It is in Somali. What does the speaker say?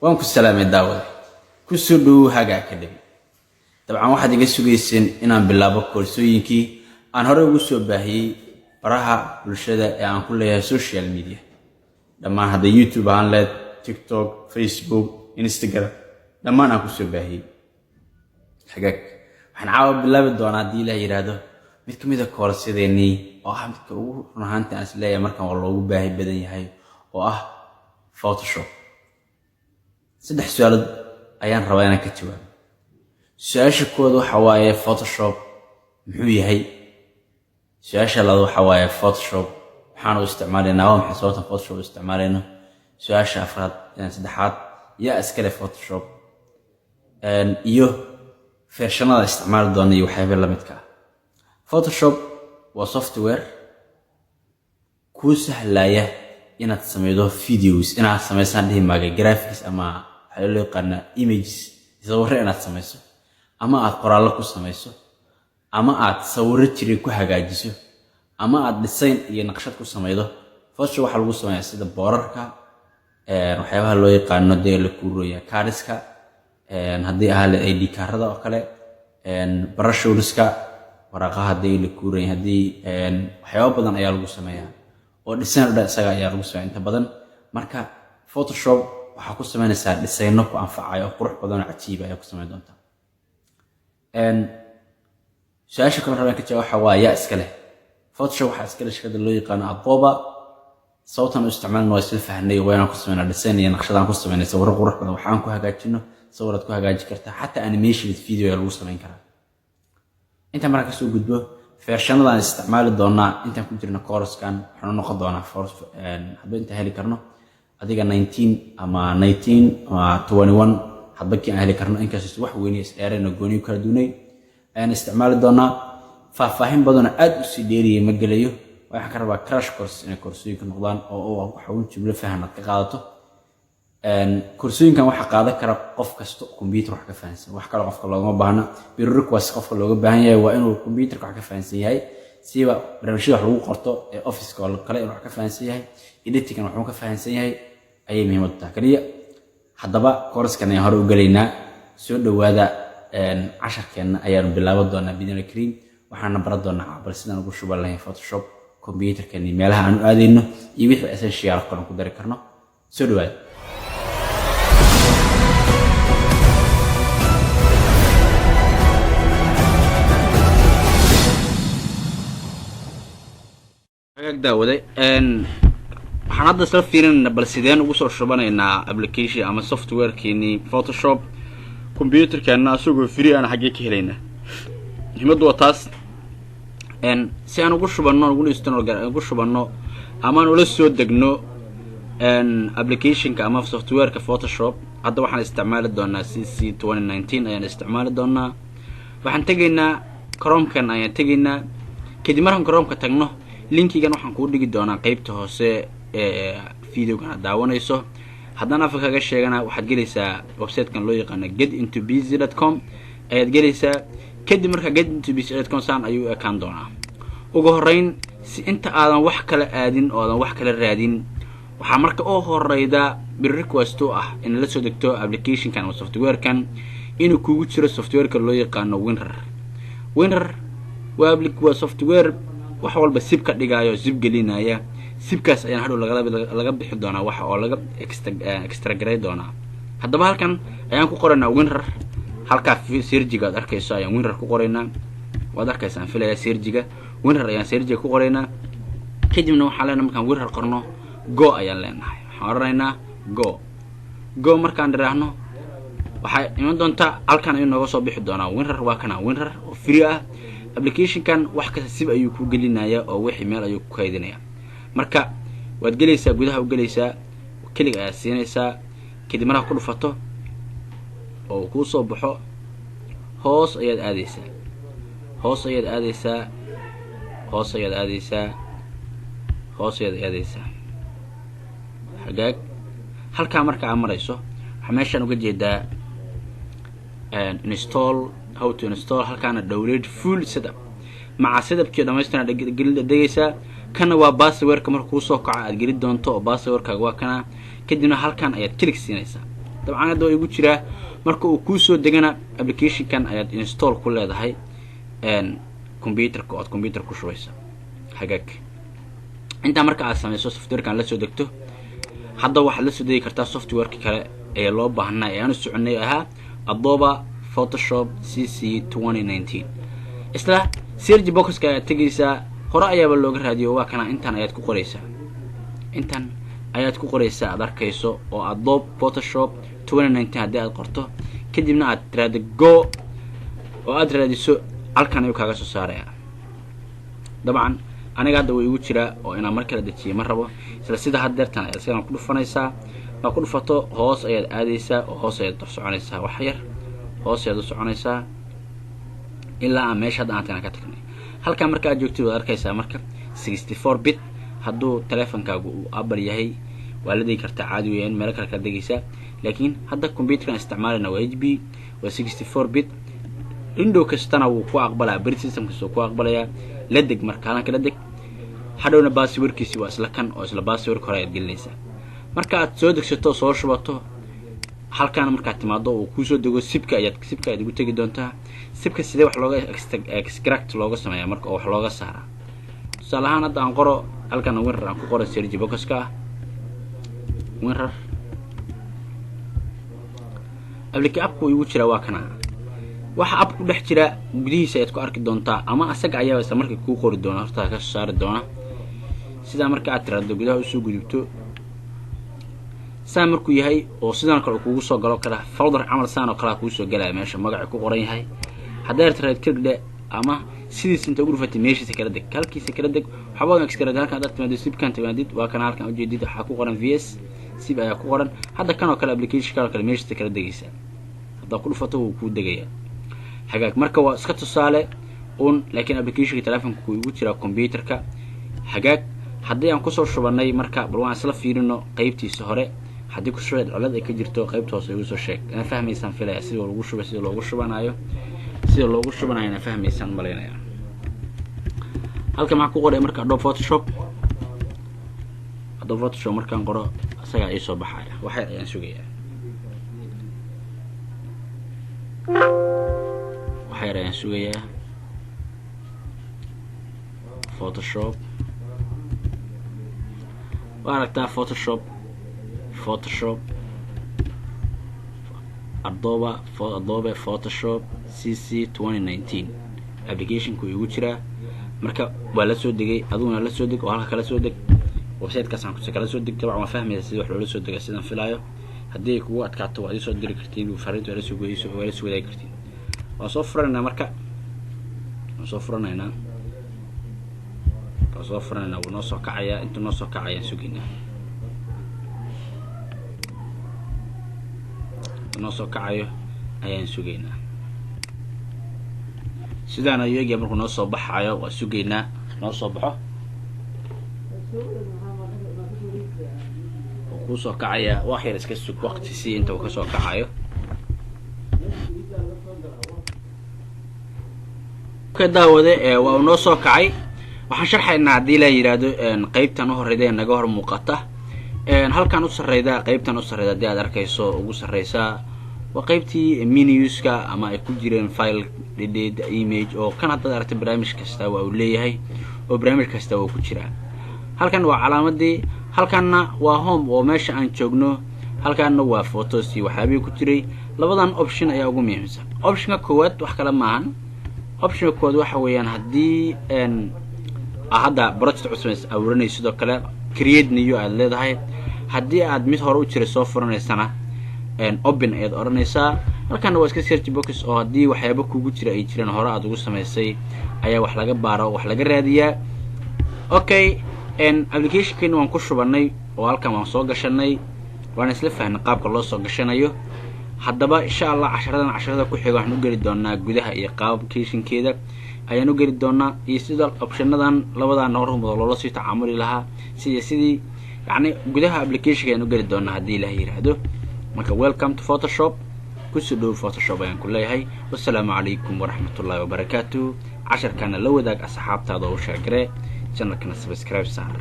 وانكو السلام الداود كسودو هاجا كدب طبعا واحد يجي سويسين إن بالله كورسوينكي أنا هروي وسوبهي براها بالشدة يعني كلها سوشيال ميديا لما هذا يوتيوب عنلت تيك توك فيسبوك انستغرام لما أنا كسوبهي حاجك حنعاود بالله بدونا دي له يرادو midkamid ah koorsadeenii oo ah midka ugu runaantii aan isleeyahay markan waa loogu baahi badan yahay oo ah Photoshop saddex su'aalood ayaan rabaa inaan ka jawaabo su'aasha koowaad waxa waaye Photoshop muxuu yahay su'aasha labaad waxa waaye Photoshop waxaan u isticmaalaynaa waa maxay sababta Photoshop u isticmaalayno su'aasha afraad saddexaad yaa iska leh Photoshop iyo versionada isticmaal doona iyo waxyaabo la midka Photoshop waa software ku sahlaya inaad sameeydo videos inaad sameeysan dhimaaga graphics ama waxa loo yaqaan images sawirro inaad sameeyso ama aad qoraallo ku sameeyso ama aad sawirro jiray ku hagaajiso ama aad design iyo naqshad ku sameeydo Photoshop waxa lagu sameeyaa sida boorarka waxyaabaha loo yaqaan deel ku rooya kaariska hadii ahaa ID kaarada oo kale brushlska waraqaha hadii la kuuray hadii waxyaabo badan ayaa lagu sameeyaa oo designer isaga ayaa lagu sameeyaa inta badan marka Photoshop waxa ku sameynaysaa designo ku anfacayo qurux badan oo cajiib ah ku sameyn doonta su'aasha kale rabaan ka jawaab waxa waaye iska leh Photoshop waxa iska leh shirkadda loo yaqaan Adobe sawtan isticmaalno waa isla fahnay waana ku sameynaa design iyo naqshadaan ku sameynaa sawirro qurux badan waxaan ku hagaajino sawirad ku hagaaji kartaa xataa animation video ayaa lagu sameyn karaa inta marka soo gudbo versionada isticmaali doona inta ku jirna course-kan waxaan noqon doonaa hadba inta heli karno adiga 19 ama 19 ama 21 hadba kii aan heli karno inkaas wax weyn is dheerayna gooni kala duunay aan isticmaali doona faahfaahin badan aad u sii dheeriyay ma galayo waxaan ka rabaa crash course in koorsooyinka noqdaan oo waxa uu jumla fahamad ka qaadato koorsooyinkan waxa qaadan kara qof kasto computer wax ka fahansan wax kale qofka looma baahna bir request qofka looga baahan yahay waa inuu computer wax ka fahansan yahay siba barnaamijyada wax lagu qorto ee office ka kale inuu wax ka fahansan yahay editing wax uu ka fahansan yahay ayay muhiim u tahay kaliya haddaba course-kan ayaan hore u galeynaa soo dhawaada casharkeena ayaan bilaaban doonaa bidina cream waxaan baran doonaa bal sidaan ugu shuban lahayn Photoshop computer-kan meelaha aan u aadeyno iyo wixii essential ah ku dari karno soo dhawaada daawaday waxaan hadda soo fiirinayna bal sideen ugu soo shubanaynaa application ama software keeni Photoshop computer-kana asagoo free aan xagee ka helaynaa himadu waa taas si aan ugu shubano ama aan ula soo degno application-ka ama software-ka Photoshop hadda waxaan isticmaali doonaa CC 2019 ayaan isticmaali doonaa waxaan tageynaa Chrome-kan ayaan tageynaa kadib markaan Chrome-ka tagno linkigan waxaan ku dhigi doonaa qaybta hoose ee video-gan daawanayso haddana afka kaga sheegana waxaad gelaysaa website-kan loo yaqaan getintobusy.com ayaad gelaysaa kadib marka getintobusy.com saan ayuu ekaan doonaa ugu horeyn si inta aadan wax kala aadin oo aadan wax kala raadin waxa marka oo horeyda bir request ah in la soo degto application-kan ama software-kan inuu kugu jiro software-ka loo yaqaan WinRAR waa software wax walba sib ka dhigayo sib gelinaya sibkaas ayaan hadhow laga bixi doonaa waxa oo laga extract doonaa haddaba halkan ayaan ku qoranaa WinRAR halka search-ga aad arkayso ayaan WinRAR ku qoraynaa waad arkaysaa filaya search-ga WinRAR ayaan search-ga ku qoraynaa kadibna waxaan leenahay markaan WinRAR qorno go ayaan leenahay waxaan oranaynaa go markaan dhiraahno waxa iman doonta halkan ayuu nooga soo bixi doonaa WinRAR waa kana WinRAR oo free ah application-kan wax kasta sib ayuu ku gelinayaa oo wixii meel ayuu ku kaydinayaa marka waad gelaysaa gudaha u gelaysaa kaliya aad siinaysaa kadib marka ku dhufato oo ku soo baxo hoos ayaad aadaysaa hagaag halka marka aad marayso waxa meeshan uga jeedaa install how to install halkaana download full setup maca setup-kii dhamaystiran dhageysaa kana waa password-ka markuu soo kaco aad gelin doonto oo password-kaaga waa kana kadibna halkan ayaad click siinaysaa dabcan hadda way igu jiraa marka uu ku soo degana application-kan ayaad install ku leedahay computer-ka oo computer ku shubaysa hagaag inta marka aad samayso software-kan la soo degto hadda waxaad la soo degi kartaa software-ka kale ee loo baahnaa ee aan soconay ahaa Adobe Photoshop CC 2019 isla search box-ka aad tagaysaa hore ayaaba looga raadiyo waa kana intan ayaad ku qoraysaa aad arkayso oo Adobe Photoshop 2019 haddii aad qorto kadibna aad tiraahdo go oo aad raadiso halkan ayuu kaaga soo saaraya dabcan aniga hadda way igu jiraa oo inaan mar kale dejiyo ma rabo isla sida haddeertan ayaad sidan ku dhufanaysaa ma ku dhufato hoos ayaad aadaysaa oo hoos ayaad soconaysaa wax yar hoos ayaad u soconaysaa ilaa aan meesha hadda aan ka tagnay halka marka aad joogtid waad arkaysaa marka 64 bit hadduu teleefankaagu uu Apple yahay waa la degi kartaa caadi weeyaan meel kale ka degaysaa laakiin hadda computer-kan isticmaalana waa HP waa 64 bit Windows kastana wuu ku aqbalaa operating system kasta ku aqbalaya la deg marka halkan kala deg hadhowna password-kiisi waa isla kan oo isla password hore aad gelinaysaa marka aad soo degsato soo shubato halkan marka timaado uu ku soo dego sibka ayaad ugu tagi doontaa sibka sidee wax looga extract looga sameeyaa marka oo wax looga saaraa salahan hadda aan qoro halkan WinRAR aan ku qoro search box-ka WinRAR application-ku igu jira waa kana waxa app ku dhex jira gudihiisa aad ku arki doontaa ama asaga ayaa isla markii ku qori doona horta ka soo saari doona sida marka aad tiraahdo gudaha u soo gudubto saa markuu yahay oo sidaan kale kugu soo galo kala folder camal saan oo kala kugu soo galaya meesha magaca ku qoran yahay haddii tiraahdo kirgde ama sidiis inta ugu rufatay meeshiisa kala deg halkiisa kala deg waxba extra halkan aad timaado sibkan timaadid waa kan halkan u jeedid waxa ku qoran VS sib ayaa ku qoran hadda kan oo kale application kale meeshiisa kala degaysa hadda ku dhufato uu ku degaya hagaag marka waa iska tusaale laakiin application-ka telefoonka ku igu jira computer-ka hagaag haddii aan ku soo shubanay marka bal waan isla fiirino qaybtiisa hore haddii ku shubay cilad ay ka jirto qaybta hoose igu soo sheeg ana fahmaysan filaya sida loogu shubay sida loogu shubanayo ana fahmaysan maleynaya halka ma ku qoray marka Adobe Photoshop markaan qoro asaga ay soo baxaya waxa ayaan sugayaa Photoshop واركتها Photoshop Adobe Photoshop CC 2019 application ku igu jira marka waa la soo degay aduna la soo deg oo halka kala soo deg website-kaas aan ku kala soo degtay waxaan fahmayaa sida wax loo soo degay sidaan filayo haddii kugu adkaato waa soo diri kartiin fariinta la soo go'ayso waa la soo wadaagi kartiin waa soo furanaynaa marka wuu noo soo kacaya intuu noo soo kacayaan sugaynaa noo soo kacayo ayaan sugaynaa sidaan ayuu eegay markuu noo soo baxayo waa sugaynaa noo soo baxo ku soo kacaya wax yar iska sug waqti si inta uu ka soo kacayo ka daawade waa noo soo kacay waxaan sharxaynaa hadii la yiraahdo qaybtan u horeeyay naga hor muuqata halkan u sarreeyda qaybtan u sarreeyda hadii aad arkayso ugu sarreeysa waa qaybtii menus-ka ama ay ku jireen file delete image oo kan hadda aragtay barnaamij kasta waa uu leeyahay oo barnaamij kasta oo ku jira halkan waa calaamadii halkanna waa home oo meesha aan joogno halkanna waa photos iyo waxyaabo ku jiray labadan option ayaa ugu muhiimsan option-ka koowaad wax kala maahan option-ka koowaad waxa weeyaan hadii hadda project cusub awranayso sidoo kale create new aad leedahay hadii aad mid hore u jiray soo furanaysana open ayaad oranaysaa halkan waa iska search box oo hadii waxyaabo kugu jira ay jiraan hore aad ugu sameysay ayaa wax laga baaro wax laga raadiyaa okay application-kan waan ku shubanay oo halkan waan soo gashanay waan isla fahnay qaabka loo soo gashanayo haddaba insha Allah casharada ku xiga waxaan u gali doonaa gudaha iyo qaab application-keeda ayaan u gali doonaa iyo sida option-nadan labadan horumar loo sii tacaamuli lahaa sidii yani gudaha application-ka ayaan u gali doonaa hadii la yiraahdo marka welcome to Photoshop kusoo Photoshop ayaan ku leeyahay wassalaamu calaykum waraxmatullaahi wabarakaatuh casharkana la wadaag asxaabtaada oo sheegay channelkana subscribe saar